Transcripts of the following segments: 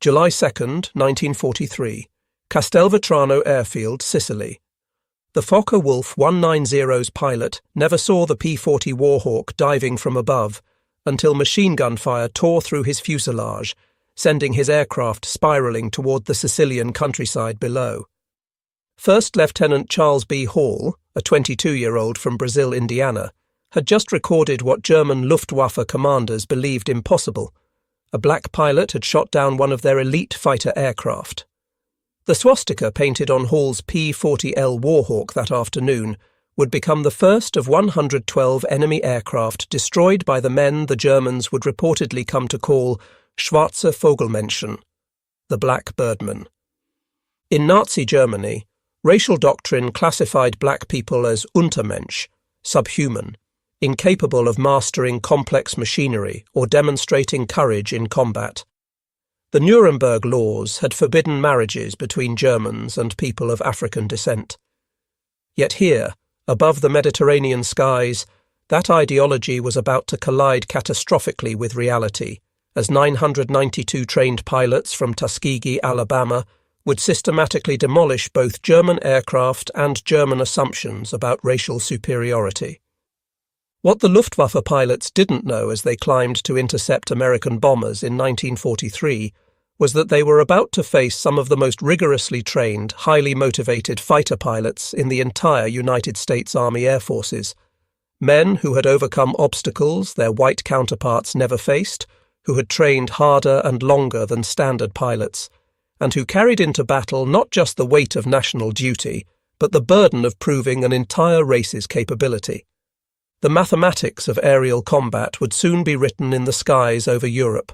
July 2, 1943, Castelvetrano Airfield, Sicily. The Focke-Wulf 190's pilot never saw the P-40 Warhawk diving from above until machine gun fire tore through his fuselage, sending his aircraft spiralling toward the Sicilian countryside below. First Lieutenant Charles B. Hall, a 22-year-old from Brazil, Indiana, had just recorded what German Luftwaffe commanders believed impossible. A black pilot had shot down one of their elite fighter aircraft. The swastika painted on Hall's P-40L Warhawk that afternoon would become the first of 112 enemy aircraft destroyed by the men the Germans would reportedly come to call Schwarze Vogelmenschen, the Black Birdmen. In Nazi Germany, racial doctrine classified black people as Untermensch, subhuman, incapable of mastering complex machinery or demonstrating courage in combat. The Nuremberg laws had forbidden marriages between Germans and people of African descent. Yet here, above the Mediterranean skies, that ideology was about to collide catastrophically with reality, as 992 trained pilots from Tuskegee, Alabama, would systematically demolish both German aircraft and German assumptions about racial superiority. What the Luftwaffe pilots didn't know as they climbed to intercept American bombers in 1943 was that they were about to face some of the most rigorously trained, highly motivated fighter pilots in the entire United States Army Air Forces, men who had overcome obstacles their white counterparts never faced, who had trained harder and longer than standard pilots, and who carried into battle not just the weight of national duty, but the burden of proving an entire race's capability. The mathematics of aerial combat would soon be written in the skies over Europe.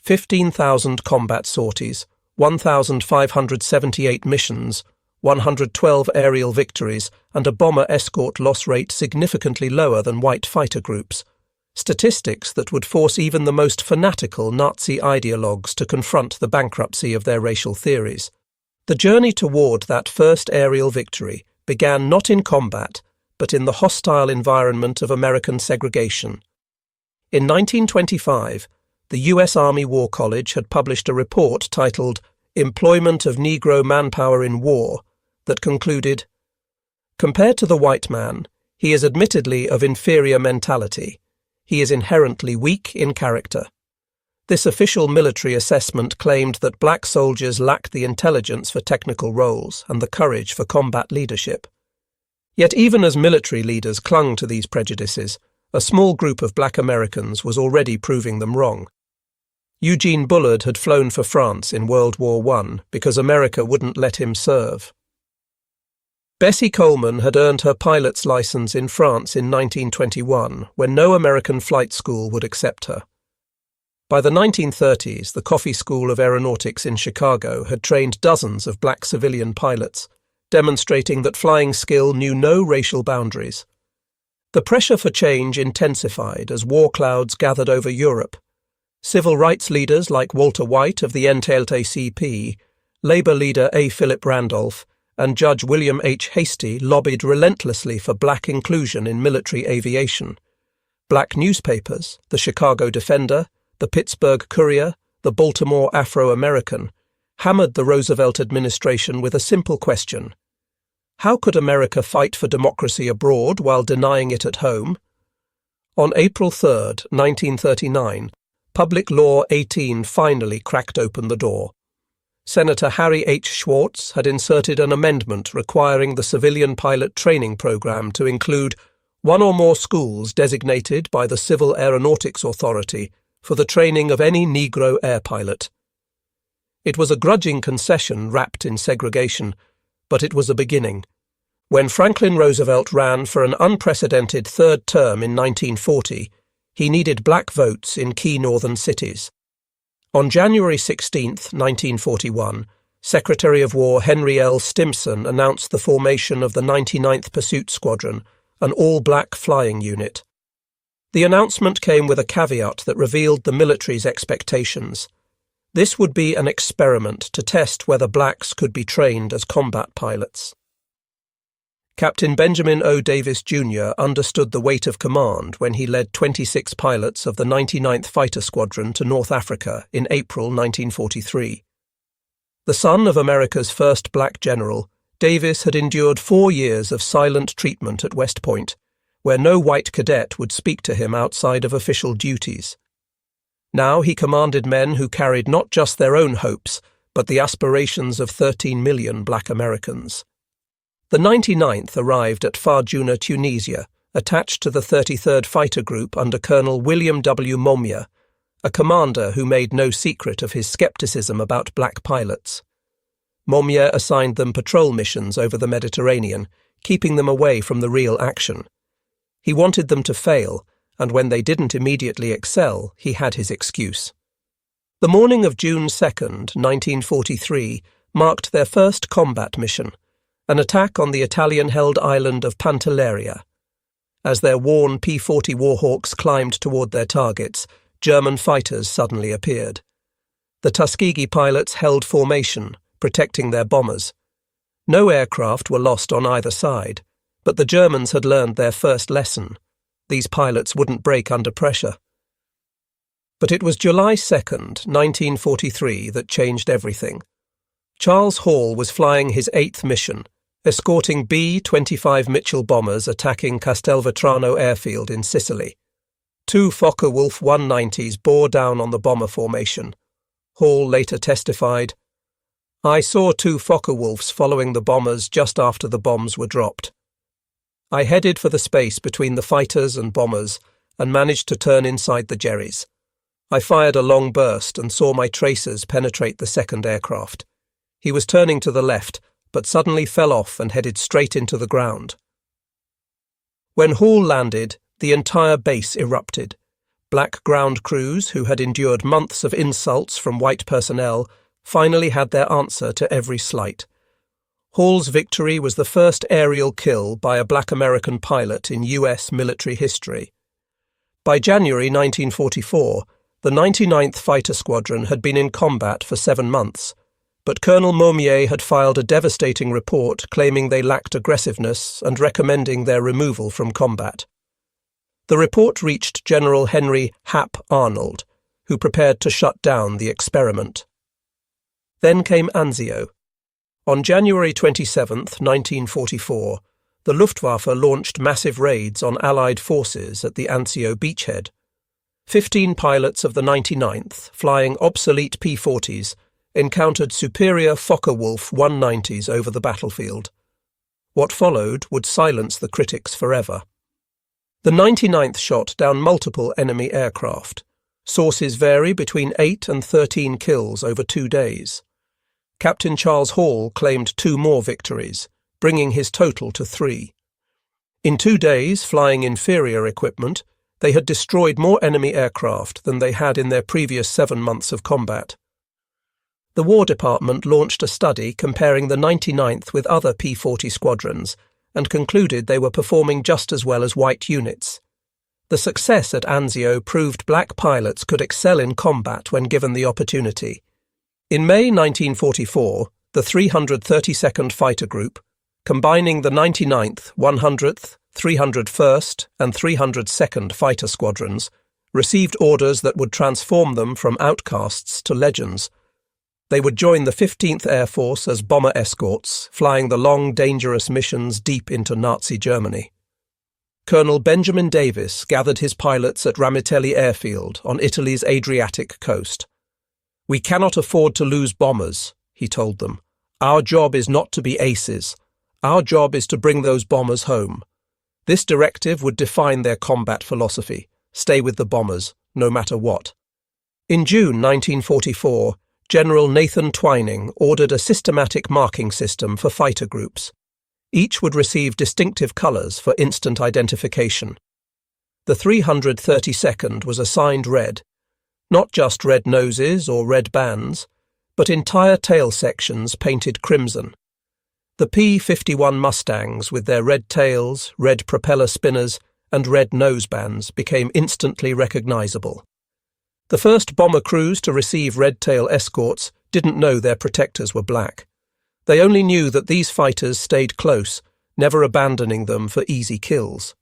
15,000 combat sorties, 1,578 missions, 112 aerial victories, and a bomber escort loss rate significantly lower than white fighter groups. Statistics that would force even the most fanatical Nazi ideologues to confront the bankruptcy of their racial theories. The journey toward that first aerial victory began not in combat, but in the hostile environment of American segregation. In 1925, the U.S. Army War College had published a report titled Employment of Negro Manpower in War that concluded, "Compared to the white man, he is admittedly of inferior mentality. He is inherently weak in character." This official military assessment claimed that black soldiers lacked the intelligence for technical roles and the courage for combat leadership. Yet even as military leaders clung to these prejudices, a small group of black Americans was already proving them wrong. Eugene Bullard had flown for France in World War I because America wouldn't let him serve. Bessie Coleman had earned her pilot's license in France in 1921 when no American flight school would accept her. By the 1930s, the Coffey School of Aeronautics in Chicago had trained dozens of black civilian pilots, demonstrating that flying skill knew no racial boundaries. The pressure for change intensified as war clouds gathered over Europe. Civil rights leaders like Walter White of the NAACP, Labour leader A. Philip Randolph, and Judge William H. Hastie lobbied relentlessly for black inclusion in military aviation. Black newspapers, the Chicago Defender, the Pittsburgh Courier, the Baltimore Afro-American, hammered the Roosevelt administration with a simple question: how could America fight for democracy abroad while denying it at home? On April 3, 1939, Public Law 18 finally cracked open the door. Senator Harry H. Schwartz had inserted an amendment requiring the civilian pilot training program to include one or more schools designated by the Civil Aeronautics Authority for the training of any Negro air pilot. It was a grudging concession wrapped in segregation, but it was a beginning. When Franklin Roosevelt ran for an unprecedented third term in 1940, he needed black votes in key northern cities. On January 16, 1941, Secretary of War Henry L. Stimson announced the formation of the 99th Pursuit Squadron, an all-black flying unit. The announcement came with a caveat that revealed the military's expectations. This would be an experiment to test whether blacks could be trained as combat pilots. Captain Benjamin O. Davis, Jr. understood the weight of command when he led 26 pilots of the 99th Fighter Squadron to North Africa in April 1943. The son of America's first black general, Davis had endured 4 years of silent treatment at West Point, where no white cadet would speak to him outside of official duties. Now he commanded men who carried not just their own hopes, but the aspirations of 13 million black Americans. The 99th arrived at Farjuna, Tunisia, attached to the 33rd Fighter Group under Colonel William W. Momia, a commander who made no secret of his skepticism about black pilots. Momia assigned them patrol missions over the Mediterranean, keeping them away from the real action. He wanted them to fail, and when they didn't immediately excel, he had his excuse. The morning of June 2nd, 1943, marked their first combat mission, an attack on the Italian-held island of Pantelleria. As their worn P-40 Warhawks climbed toward their targets, German fighters suddenly appeared. The Tuskegee pilots held formation, protecting their bombers. No aircraft were lost on either side, but the Germans had learned their first lesson. These pilots wouldn't break under pressure. But it was July 2nd, 1943, that changed everything. Charles Hall was flying his 8th mission, escorting B-25 Mitchell bombers attacking Castelvetrano airfield in Sicily. 2 Focke-Wulf 190s bore down on the bomber formation. Hall later testified, "I saw 2 Focke-Wulfs following the bombers just after the bombs were dropped. I headed for the space between the fighters and bombers and managed to turn inside the Jerrys. I fired a long burst and saw my tracers penetrate the second aircraft. He was turning to the left, but suddenly fell off and headed straight into the ground." When Hall landed, the entire base erupted. Black ground crews, who had endured months of insults from white personnel, finally had their answer to every slight. Hall's victory was the first aerial kill by a black American pilot in U.S. military history. By January 1944, the 99th Fighter Squadron had been in combat for 7 months, but Colonel Momier had filed a devastating report claiming they lacked aggressiveness and recommending their removal from combat. The report reached General Henry Hap Arnold, who prepared to shut down the experiment. Then came Anzio. On January 27, 1944, the Luftwaffe launched massive raids on Allied forces at the Anzio beachhead. 15 pilots of the 99th, flying obsolete P-40s, encountered superior Focke-Wulf 190s over the battlefield. What followed would silence the critics forever. The 99th shot down multiple enemy aircraft. Sources vary between 8 and 13 kills over 2 days. Captain Charles Hall claimed 2 more victories, bringing his total to 3. In 2 days, flying inferior equipment, they had destroyed more enemy aircraft than they had in their previous 7 months of combat. The War Department launched a study comparing the 99th with other P-40 squadrons and concluded they were performing just as well as white units. The success at Anzio proved black pilots could excel in combat when given the opportunity. In May 1944, the 332nd Fighter Group, combining the 99th, 100th, 301st and 302nd Fighter Squadrons, received orders that would transform them from outcasts to legends. They would join the 15th Air Force as bomber escorts, flying the long, dangerous missions deep into Nazi Germany. Colonel Benjamin Davis gathered his pilots at Ramitelli Airfield on Italy's Adriatic coast. "We cannot afford to lose bombers," he told them. "Our job is not to be aces. Our job is to bring those bombers home." This directive would define their combat philosophy: stay with the bombers, no matter what. In June 1944, General Nathan Twining ordered a systematic marking system for fighter groups. Each would receive distinctive colours for instant identification. The 332nd was assigned red, not just red noses or red bands, but entire tail sections painted crimson. The P-51 Mustangs, with their red tails, red propeller spinners, and red nosebands, became instantly recognisable. The first bomber crews to receive red tail escorts didn't know their protectors were black. They only knew that these fighters stayed close, never abandoning them for easy kills.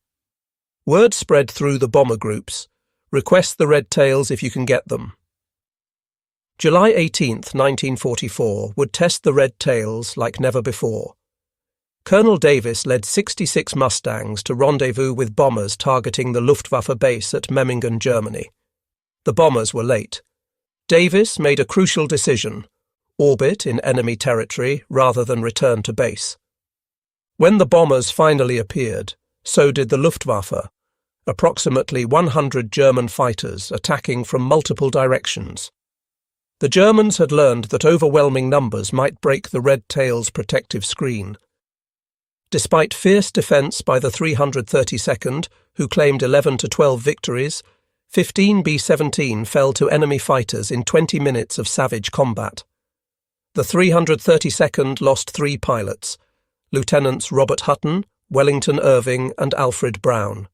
Word spread through the bomber groups. Request the Red Tails if you can get them. July 18, 1944, would test the Red Tails like never before. Colonel Davis led 66 Mustangs to rendezvous with bombers targeting the Luftwaffe base at Memmingen, Germany. The bombers were late. Davis made a crucial decision: orbit in enemy territory rather than return to base. When the bombers finally appeared, so did the Luftwaffe, approximately 100 German fighters attacking from multiple directions. The Germans had learned that overwhelming numbers might break the Red Tails' protective screen. Despite fierce defence by the 332nd, who claimed 11 to 12 victories, 15 B-17 fell to enemy fighters in 20 minutes of savage combat. The 332nd lost 3 pilots, Lieutenants Robert Hutton, Wellington Irving and Alfred Brown.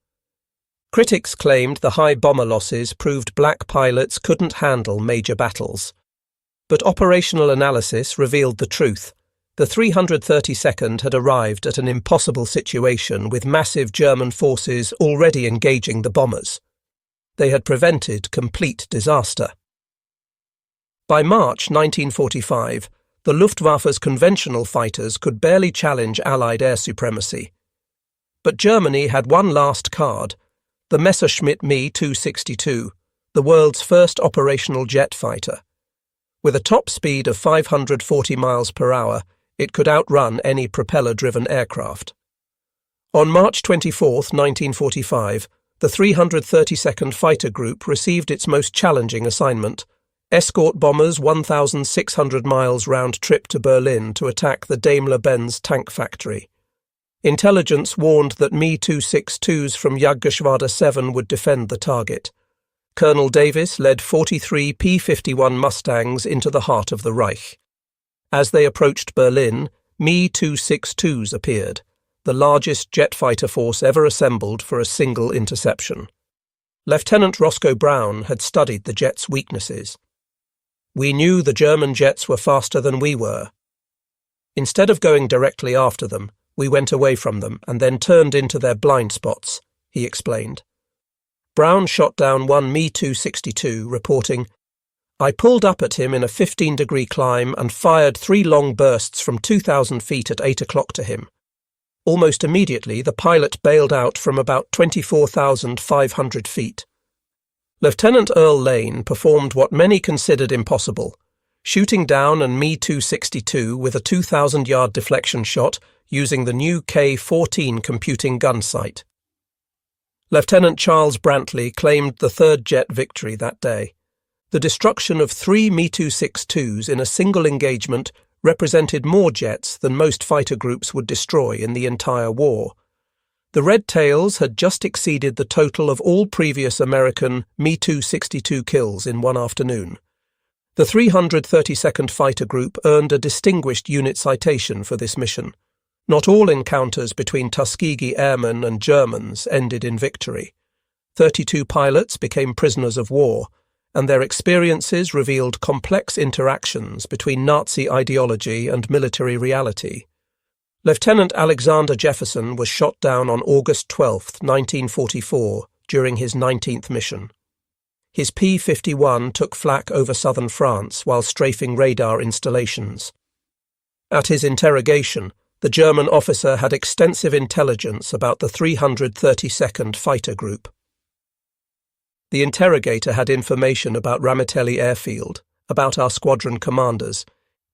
Critics claimed the high bomber losses proved black pilots couldn't handle major battles. But operational analysis revealed the truth. The 332nd had arrived at an impossible situation with massive German forces already engaging the bombers. They had prevented complete disaster. By March 1945, the Luftwaffe's conventional fighters could barely challenge Allied air supremacy. But Germany had one last card: the Messerschmitt Me-262, the world's first operational jet fighter. With a top speed of 540 miles per hour, it could outrun any propeller-driven aircraft. On March 24, 1945, the 332nd Fighter Group received its most challenging assignment: escort bombers 1,600 miles round trip to Berlin to attack the Daimler-Benz tank factory. Intelligence warned that Me-262s from Jagdgeschwader 7 would defend the target. Colonel Davis led 43 P-51 Mustangs into the heart of the Reich. As they approached Berlin, Me-262s appeared, the largest jet fighter force ever assembled for a single interception. Lieutenant Roscoe Brown had studied the jets' weaknesses. "We knew the German jets were faster than we were. Instead of going directly after them, we went away from them and then turned into their blind spots," he explained. Brown shot down one Me-262, reporting, "I pulled up at him in a 15-degree climb and fired 3 long bursts from 2,000 feet at 8 o'clock to him. Almost immediately, the pilot bailed out from about 24,500 feet. Lieutenant Earl Lane performed what many considered impossible, shooting down an Me-262 with a 2,000-yard deflection shot using the new K-14 computing gun sight. Lieutenant Charles Brantley claimed the third jet victory that day. The destruction of 3 Me-262s in a single engagement represented more jets than most fighter groups would destroy in the entire war. The Red Tails had just exceeded the total of all previous American Me-262 kills in one afternoon. The 332nd Fighter Group earned a Distinguished Unit Citation for this mission. Not all encounters between Tuskegee airmen and Germans ended in victory. 32 pilots became prisoners of war, and their experiences revealed complex interactions between Nazi ideology and military reality. Lieutenant Alexander Jefferson was shot down on August 12, 1944, during his 19th mission. His P-51 took flak over southern France while strafing radar installations. At his interrogation, the German officer had extensive intelligence about the 332nd Fighter Group. The interrogator had information about Ramitelli Airfield, about our squadron commanders,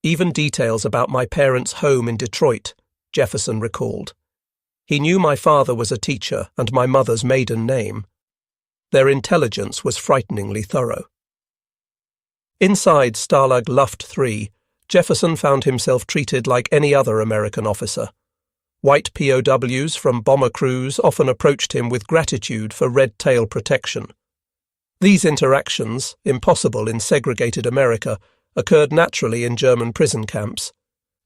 even details about my parents' home in Detroit, Jefferson recalled. He knew my father was a teacher and my mother's maiden name. Their intelligence was frighteningly thorough. Inside Stalag Luft 3, Jefferson found himself treated like any other American officer. White POWs from bomber crews often approached him with gratitude for red tail protection. These interactions, impossible in segregated America, occurred naturally in German prison camps.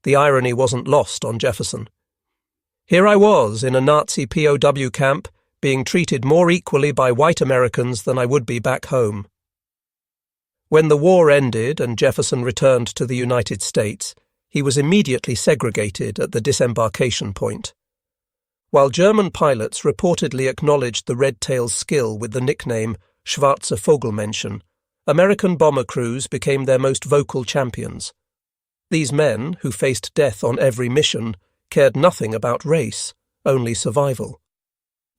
The irony wasn't lost on Jefferson. Here I was in a Nazi POW camp, being treated more equally by white Americans than I would be back home. When the war ended and Jefferson returned to the United States, he was immediately segregated at the disembarkation point. While German pilots reportedly acknowledged the Red Tail's skill with the nickname Schwarze Vogelmännchen, American bomber crews became their most vocal champions. These men, who faced death on every mission, cared nothing about race, only survival.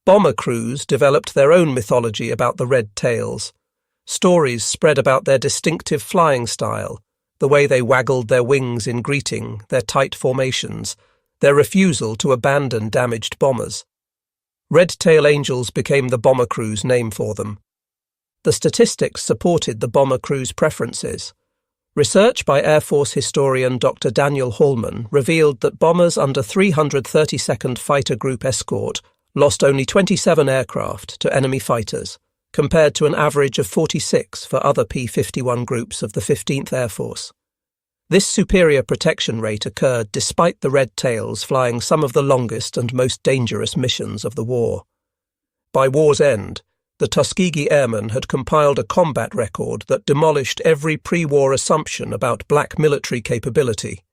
Bomber crews developed their own mythology about the Red Tails. Stories spread about their distinctive flying style, the way they waggled their wings in greeting, their tight formations, their refusal to abandon damaged bombers. Red Tail Angels became the bomber crew's name for them. The statistics supported the bomber crew's preferences. Research by Air Force historian Dr. Daniel Hallman revealed that bombers under 332nd Fighter Group escort lost only 27 aircraft to enemy fighters, compared to an average of 46 for other P-51 groups of the 15th Air Force. This superior protection rate occurred despite the Red Tails flying some of the longest and most dangerous missions of the war. By war's end, the Tuskegee Airmen had compiled a combat record that demolished every pre-war assumption about black military capability.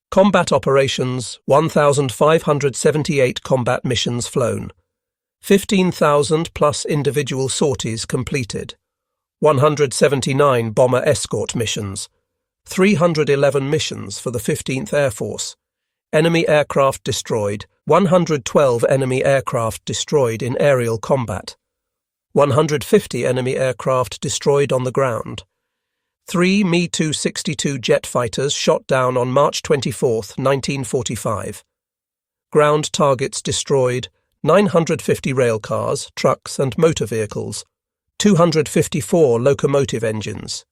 Combat operations: 1,578 combat missions flown, 15,000 plus individual sorties completed, 179 bomber escort missions, 311 missions for the 15th Air Force, enemy aircraft destroyed, 112 enemy aircraft destroyed in aerial combat, 150 enemy aircraft destroyed on the ground, 3 Me-262 jet fighters shot down on March 24, 1945. Ground targets destroyed: 950 railcars, trucks and motor vehicles, 254 locomotive engines.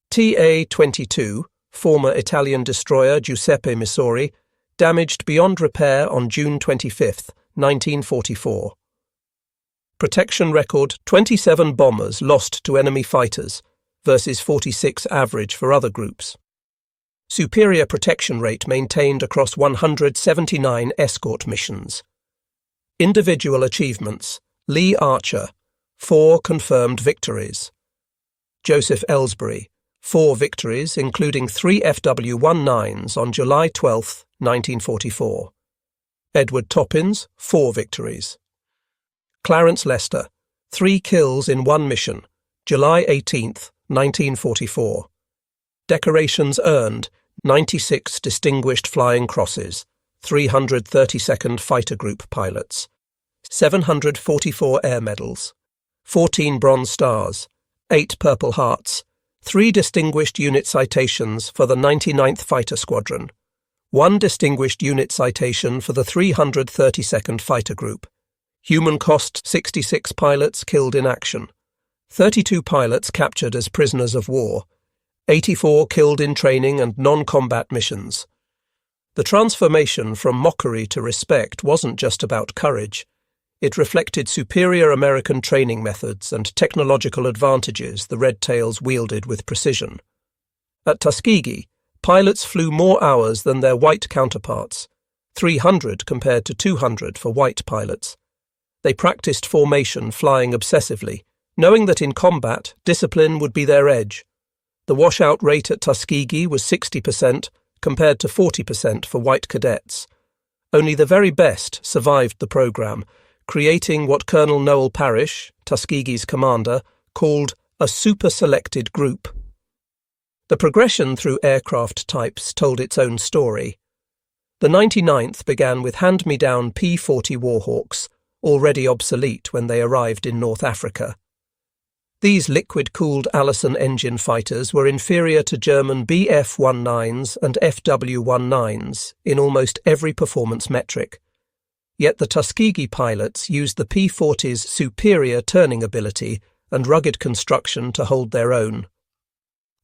TA-22, former Italian destroyer Giuseppe Missori, damaged beyond repair on June 25, 1944. Protection record: 27 bombers lost to enemy fighters, versus 46 average for other groups. Superior protection rate maintained across 179 escort missions. Individual achievements: Lee Archer, 4 confirmed victories. Joseph Ellsbury, 4 victories, including 3 FW-19s on July 12, 1944. Edward Toppins, 4 victories. Clarence Lester, 3 kills in 1 mission, July 18, 1944. Decorations earned: 96 Distinguished Flying Crosses, 332nd Fighter Group pilots, 744 Air Medals, 14 Bronze Stars, 8 Purple Hearts, 3 Distinguished Unit Citations for the 99th Fighter Squadron, 1 Distinguished Unit Citation for the 332nd Fighter Group. Human cost: 66 pilots killed in action, 32 pilots captured as prisoners of war, 84 killed in training and non-combat missions. The transformation from mockery to respect wasn't just about courage. It reflected superior American training methods and technological advantages the Red Tails wielded with precision. At Tuskegee, pilots flew more hours than their white counterparts, 300 compared to 200 for white pilots. They practiced formation flying obsessively, knowing that in combat, discipline would be their edge. The washout rate at Tuskegee was 60% compared to 40% for white cadets. Only the very best survived the program, creating what Colonel Noel Parrish, Tuskegee's commander, called a super-selected group. The progression through aircraft types told its own story. The 99th began with hand-me-down P-40 Warhawks, already obsolete when they arrived in North Africa. These liquid-cooled Allison engine fighters were inferior to German Bf-19s and FW-19s in almost every performance metric. Yet the Tuskegee pilots used the P-40's superior turning ability and rugged construction to hold their own.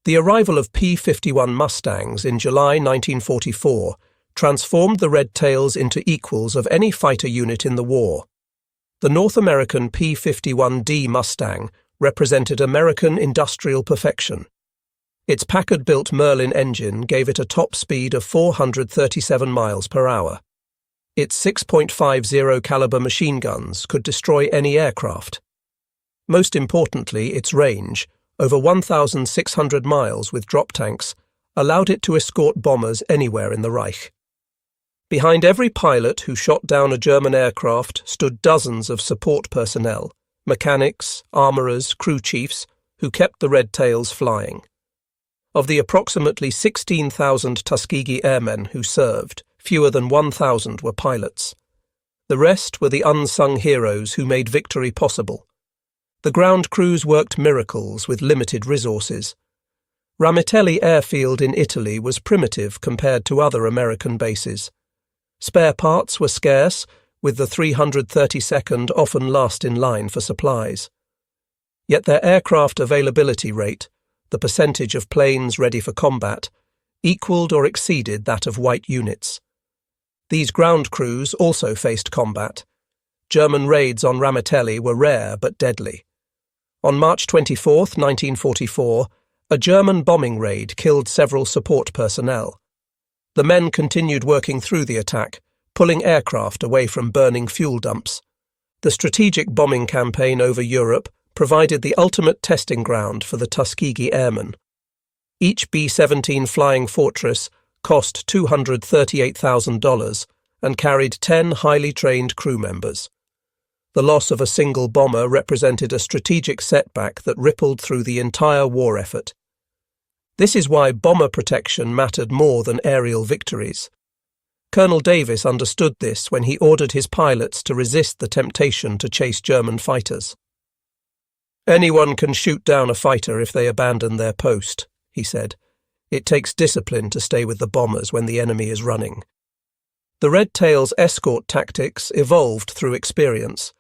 The arrival of P-51 Mustangs in July 1944 transformed the Red Tails into equals of any fighter unit in the war. The North American P-51D Mustang represented American industrial perfection. Its Packard-built Merlin engine gave it a top speed of 437 miles per hour. Its 6.50 caliber machine guns could destroy any aircraft. Most importantly, its range, over 1,600 miles with drop tanks, allowed it to escort bombers anywhere in the Reich. Behind every pilot who shot down a German aircraft stood dozens of support personnel, mechanics, armourers, crew chiefs, who kept the red tails flying. Of the approximately 16,000 Tuskegee airmen who served, fewer than 1,000 were pilots. The rest were the unsung heroes who made victory possible. The ground crews worked miracles with limited resources. Ramitelli Airfield in Italy was primitive compared to other American bases. Spare parts were scarce, with the 332nd often last in line for supplies. Yet their aircraft availability rate, the percentage of planes ready for combat, equaled or exceeded that of white units. These ground crews also faced combat. German raids on Ramitelli were rare but deadly. On March 24, 1944, a German bombing raid killed several support personnel. The men continued working through the attack, pulling aircraft away from burning fuel dumps. The strategic bombing campaign over Europe provided the ultimate testing ground for the Tuskegee Airmen. Each B-17 Flying Fortress cost $238,000 and carried 10 highly trained crew members. The loss of a single bomber represented a strategic setback that rippled through the entire war effort. This is why bomber protection mattered more than aerial victories. Colonel Davis understood this when he ordered his pilots to resist the temptation to chase German fighters. "Anyone can shoot down a fighter if they abandon their post," he said. "It takes discipline to stay with the bombers when the enemy is running." The Red Tails' escort tactics evolved through experience.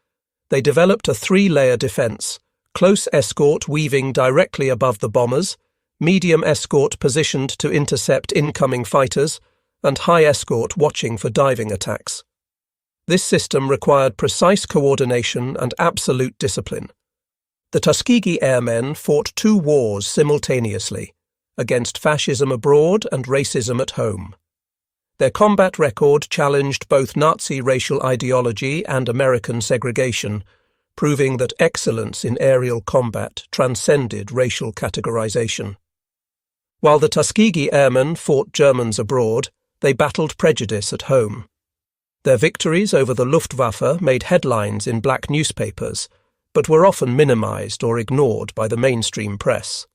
They developed a three-layer defense: close escort weaving directly above the bombers, medium escort positioned to intercept incoming fighters, and high escort watching for diving attacks. This system required precise coordination and absolute discipline. The Tuskegee Airmen fought two wars simultaneously, against fascism abroad and racism at home. Their combat record challenged both Nazi racial ideology and American segregation, proving that excellence in aerial combat transcended racial categorization. While the Tuskegee Airmen fought Germans abroad, they battled prejudice at home. Their victories over the Luftwaffe made headlines in black newspapers, but were often minimized or ignored by the mainstream press.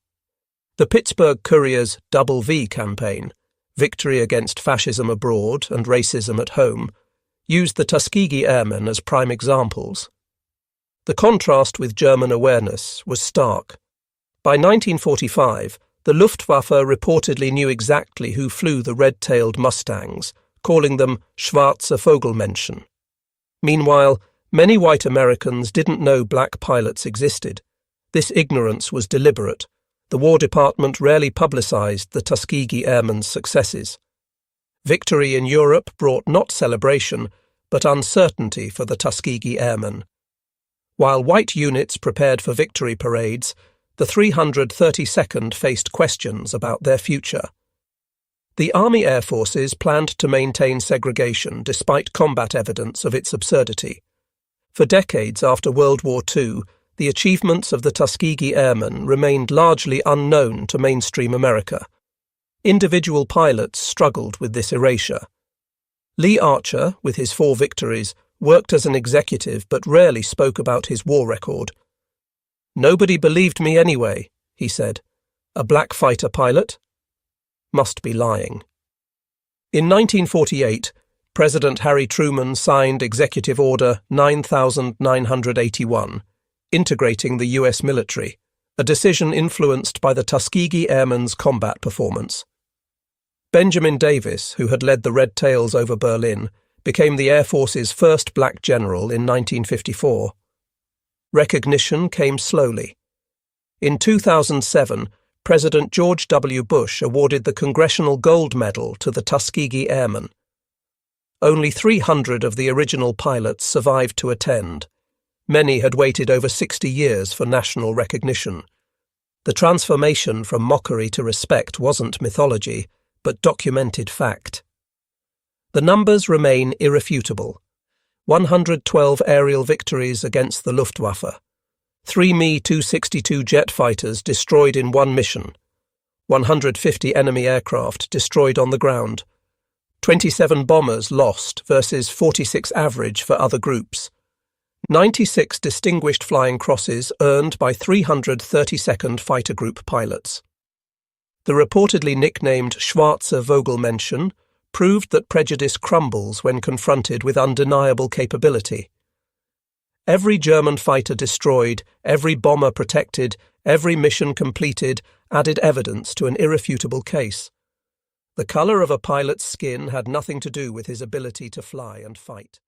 The Pittsburgh Courier's Double V campaign, Victory Against Fascism Abroad and Racism at Home, used the Tuskegee Airmen as prime examples. The contrast with German awareness was stark. By 1945, the Luftwaffe reportedly knew exactly who flew the red-tailed Mustangs, calling them Schwarze Vogelmenschen. Meanwhile, many white Americans didn't know black pilots existed. This ignorance was deliberate. The War Department rarely publicized the Tuskegee Airmen's successes. Victory in Europe brought not celebration, but uncertainty for the Tuskegee Airmen. While white units prepared for victory parades, the 332nd faced questions about their future. The Army Air Forces planned to maintain segregation despite combat evidence of its absurdity. For decades after World War II, the achievements of the Tuskegee Airmen remained largely unknown to mainstream America. Individual pilots struggled with this erasure. Lee Archer, with his 4 victories, worked as an executive but rarely spoke about his war record. "Nobody believed me anyway," he said. "A black fighter pilot? Must be lying." In 1948, President Harry Truman signed Executive Order 9981, integrating the U.S. military, a decision influenced by the Tuskegee Airmen's combat performance. Benjamin Davis, who had led the Red Tails over Berlin, became the Air Force's first black general in 1954. Recognition came slowly. In 2007, President George W. Bush awarded the Congressional Gold Medal to the Tuskegee Airmen. Only 300 of the original pilots survived to attend. Many had waited over 60 years for national recognition. The transformation from mockery to respect wasn't mythology, but documented fact. The numbers remain irrefutable. 112 aerial victories against the Luftwaffe. 3 Me-262 jet fighters destroyed in one mission. 150 enemy aircraft destroyed on the ground. 27 bombers lost versus 46 average for other groups. 96 distinguished flying crosses earned by 332nd Fighter Group pilots. The reportedly nicknamed Schwarzer Vogelmenschen proved that prejudice crumbles when confronted with undeniable capability. Every German fighter destroyed, every bomber protected, every mission completed added evidence to an irrefutable case. The colour of a pilot's skin had nothing to do with his ability to fly and fight.